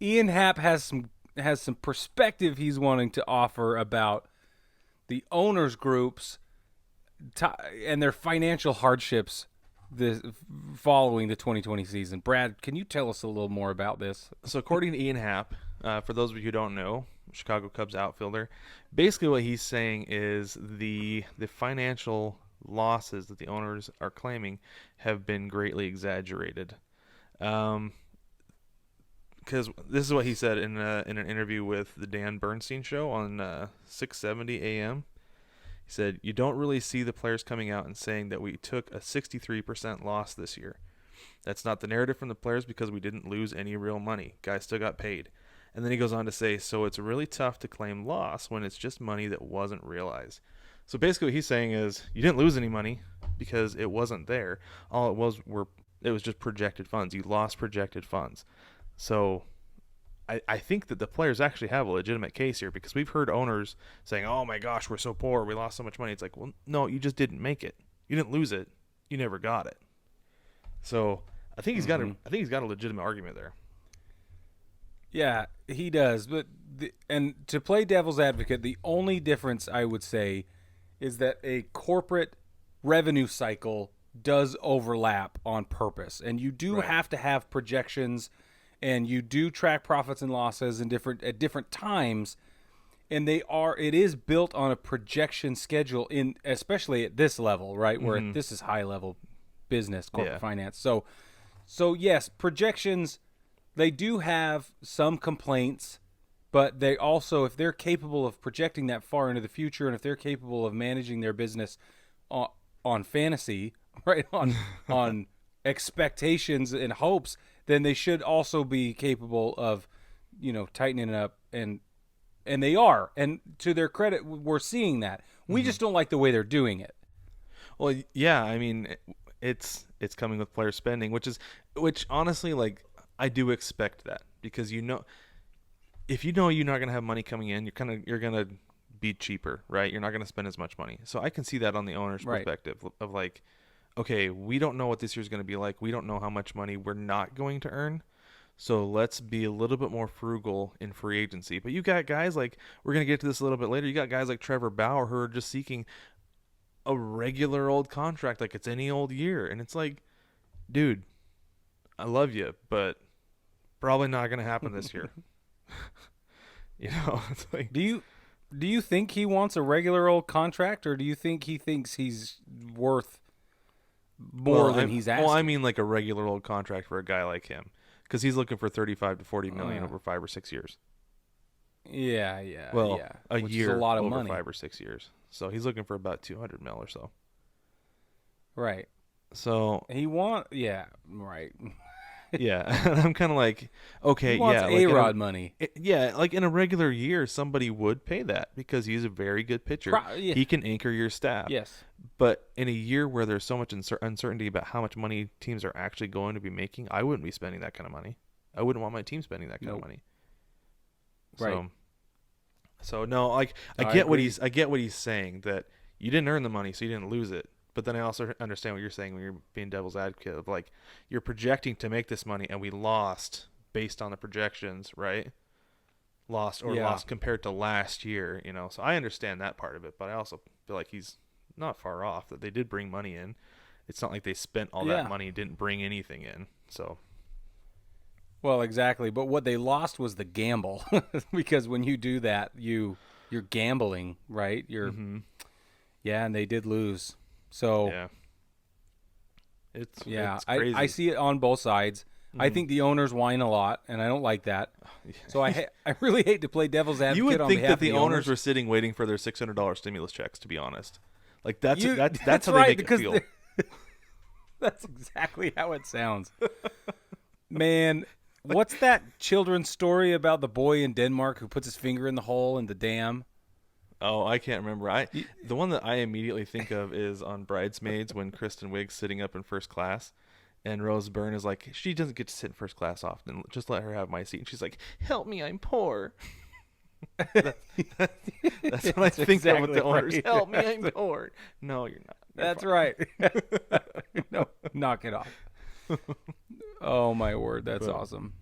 Ian Happ has some perspective he's wanting to offer about the owners groups and their financial hardships this following the 2020 season. Brad, can you tell us a little more about this? So according to Ian Happ, for those of you who don't know, Chicago Cubs outfielder, basically what he's saying is the financial losses that the owners are claiming have been greatly exaggerated. Because this is what he said in an interview with the Dan Bernstein show on 670 AM. He said, "You don't really see the players coming out and saying that we took a 63% loss this year. That's not the narrative from the players because we didn't lose any real money. Guys still got paid." And then he goes on to say, "So it's really tough to claim loss when it's just money that wasn't realized." So basically what he's saying is you didn't lose any money because it wasn't there. All it was just projected funds. You lost projected funds. So I think that the players actually have a legitimate case here because we've heard owners saying, "Oh my gosh, we're so poor, we lost so much money." It's like, well, no, you just didn't make it. You didn't lose it. You never got it. So I think he's got a legitimate argument there. Yeah, he does. But and to play devil's advocate, the only difference I would say is that a corporate revenue cycle does overlap on purpose, and you do have to have projections, and you do track profits and losses at different times, and it is built on a projection schedule especially at this level, right, where this is high level business, corporate finance. So yes, projections, they do have some complaints, but they also, if they're capable of projecting that far into the future, and if they're capable of managing their business on fantasy, right, on expectations and hopes, then they should also be capable of, tightening it up, and they are. And to their credit, we're seeing that. We just don't like the way they're doing it. Well, yeah, I mean, it's coming with player spending, which honestly, like, I do expect that because if you know you're not gonna have money coming in, you're gonna be cheaper, right? You're not gonna spend as much money. So I can see that on the owner's perspective of like, okay, we don't know what this year's gonna be like. We don't know how much money we're not going to earn. So let's be a little bit more frugal in free agency. But you got guys like, we're gonna get to this a little bit later. You got guys like Trevor Bauer who are just seeking a regular old contract, like it's any old year, and it's like, dude, I love you, but probably not going to happen this year. It's like, Do you think he wants a regular old contract, or do you think he thinks he's worth more than he's asking? Well, I mean like a regular old contract for a guy like him, because he's looking for 35 to 40 million over 5 or 6 years. Yeah. A which year is a lot of over money. 5 or 6 years. So he's looking for about 200 mil or so. Right. So yeah, right. yeah, I'm kind of like, okay, He wants A-Rod money. Like in a regular year, somebody would pay that because he's a very good pitcher. He can anchor your staff. Yes. But in a year where there's so much uncertainty about how much money teams are actually going to be making, I wouldn't be spending that kind of money. I wouldn't want my team spending that kind of money. Right. So no, like I get what he's saying, that you didn't earn the money, so you didn't lose it. But then I also understand what you're saying when you're being devil's advocate of like, you're projecting to make this money and we lost based on the projections, right? Lost compared to last year, So I understand that part of it, but I also feel like he's not far off, that they did bring money in. It's not like they spent all that money and didn't bring anything in. So Well, exactly. But what they lost was the gamble, because when you do that, you're gambling, right? And they did lose. So it's crazy. I see it on both sides. I think the owners whine a lot, and I don't like that. So I really hate to play devil's advocate. You would on think behalf that the of owners were sitting waiting for their $600 stimulus checks, to be honest. Like that's how right, they make it feel. That's exactly how it sounds. Man, what's that children's story about the boy in Denmark who puts his finger in the hole in the dam? Oh, I can't remember. The one that I immediately think of is on Bridesmaids when Kristen Wiig's sitting up in first class, and Rose Byrne is like, she doesn't get to sit in first class often. Just let her have my seat. And she's like, help me, I'm poor. That's what I think of with the owners. Right. Help me, I'm poor. No, you're not. That's right. No, knock it off. Oh, my word. That's awesome.